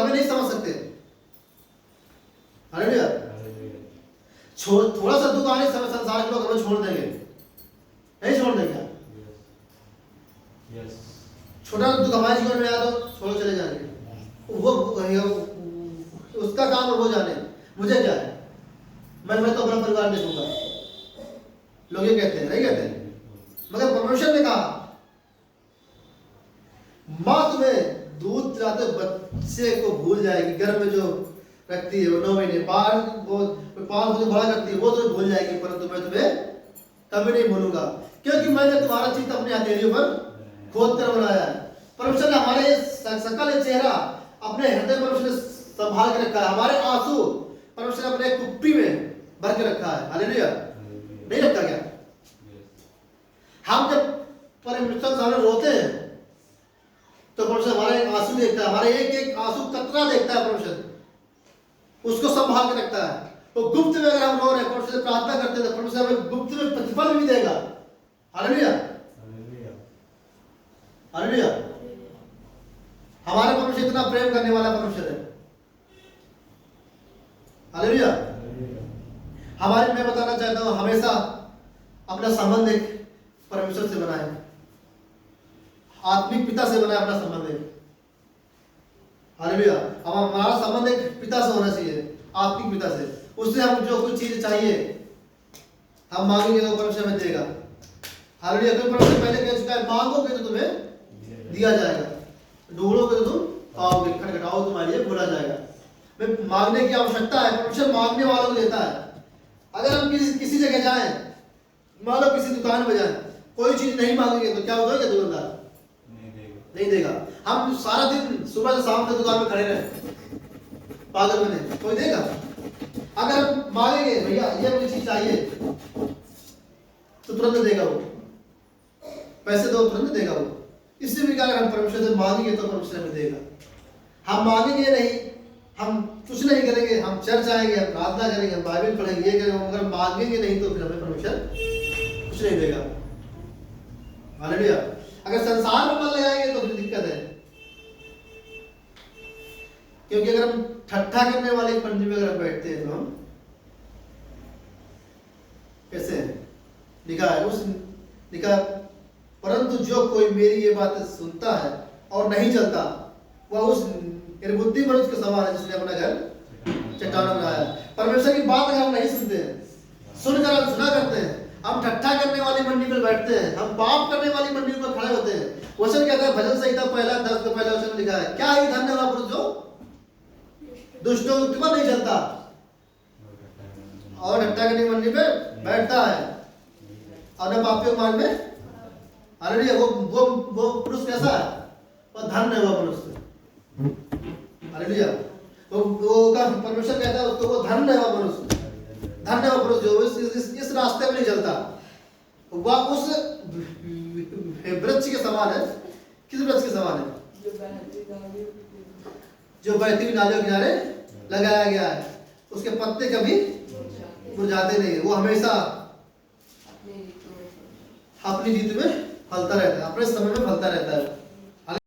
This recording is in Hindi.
कभी नहीं समझ सकते। हालेलुया। थोड़ा सा दुख आने समय संसार के लोग हमें छोड़ देंगे, नहीं छोड़ देंगे। छोटा दुख हमारे जीवन में आया तो छोड़ चले जाएंगे, वो उसका काम है, वो जाने, मुझे क्या है, मैं तो अपना परिवार देखूंगा। लोग ये कहते हैं, नहीं कहते? मगर परमेश्वर ने कहा माँ तुम्हें दूध पिलाते बच्चे को भूल जाएगी, गर्भ में जो रखती है वो 9 महीने, पाल मुझे बड़ा करती है वो तो भूल जाएगी, परंतु मैं तुम्हें कभी नहीं भूलूंगा, क्योंकि मैंने तुम्हारा चित्त अपनी हथेलियों पर खोद कर बनाया है। परमेश्वर ने हमारे सकल चेहरा अपने हृदय परमेश्वर ने संभाल के रखा है। हमारे आंसू परमेश्वर ने अपने कुप्पी में भर के रखा है। हालेलुया। नहीं रखा क्या? हम जब परमेश्वर के सामने रोते हैं तो परमेश्वर हमारे आंसू देखता है, हमारे एक एक आंसू कतरा देखता है, परमेश्वर उसको संभाल के रखता है। तो गुप्त में अगर हम रो रहे हैं, परमेश्वर से प्रार्थना करते हैं, परमेश्वर हमें गुप्त में प्रतिफल भी देगा। हालेलुया। हालेलुया। हमारे परमेश्वर इतना प्रेम करने वाला परमेश्वर है। हालेलुया। हमारे, मैं बताना चाहता हूं, हमेशा अपना संबंध एक परमेश्वर से बनाए, आत्मिक पिता से बनाए अपना संबंध एक। हालेलुया। हमारा संबंध एक पिता से होना चाहिए, आत्मिक पिता से। उससे हम जो कुछ चीज चाहिए हम मांगेंगे तो परमेश्वर हमें देगा। हालेलुया। कोई परमेश्वर पहले कह चुका है, मांगोगे तो तुम्हें दिया जाएगा, ढूंढोगे तो तुम पाओगे, खटखटाओ तुम्हारे लिए खोला जाएगा। में मांगने की आवश्यकता है, परमेश्वर मांगने वालों को देता है। अगर हम किसी जगह जाएं, मान लो किसी दुकान में जाएं, कोई चीज नहीं मांगेंगे तो क्या होगा? क्या दुकानदार नहीं देगा। हम सारा दिन सुबह से शाम तक दुकान में खड़े रहे, पागल बने, कोई देगा? अगर हम मांगेंगे भैया ये मुझे चीज चाहिए तो तुरंत देगा वो, पैसे दो तुरंत देगा वो। इससे भी क्या, अगर हम परमेश्वर से मांगेंगे तो परमेश्वर हमें देगा। हम मांगेंगे नहीं, हम कुछ नहीं करेंगे, हम चर्च आएंगे, हम प्रार्थना करेंगे, हम बाइबल पढ़ेंगे, ये करेंगे, अगर मांगेंगे नहीं तो फिर हमें परमेश्वर कुछ नहीं देगा। हालेलुया। अगर संसार में मन लगाएंगे तो फिर दिक्कत है, क्योंकि अगर हम ठट्ठा करने वाले पंडी में अगर हम बैठते हैं तो हम कैसे लिखा है, उस लिखा, परंतु जो कोई मेरी ये बातें सुनता है और नहीं चलता वह उस बुद्धि मनुष्य के समान है जिसने अपना घर चट्टान बनाया। परमेश्वर की बात अगर हम नहीं सुनते हैं, सुनकर हम सुना करते हैं, हम ठट्ठा करने वाली मंडी पर बैठते हैं, हम पाप करने वाली मंडी पर खड़े होते हैं। वचन कहता है, भजन संहिता 1:10 का पहला वचन लिखा है, क्या ही धन्य हुआ पुरुष जो दुष्टों पर नहीं चलता और ठट्ठा करने मंडी पे बैठता है और न पापियों मार्ग में। हालेलुया। वो पुरुष कैसा है? वो धन्य हुआ पुरुष। हालेलुया। वो का परमेश्वर कहता है उसको, वो धन्य है वो पुरुष, धन्य है वो पुरुष जो इस रास्ते में नहीं चलता। वह उस वृक्ष के समान है। किस वृक्ष के समान है? जो बहती हुई नालियों के किनारे लगाया गया है, उसके पत्ते कभी मुरझाते नहीं, वो हमेशा अपनी ऋतु में फलता रहता है, अपने समय में फलता रहता है।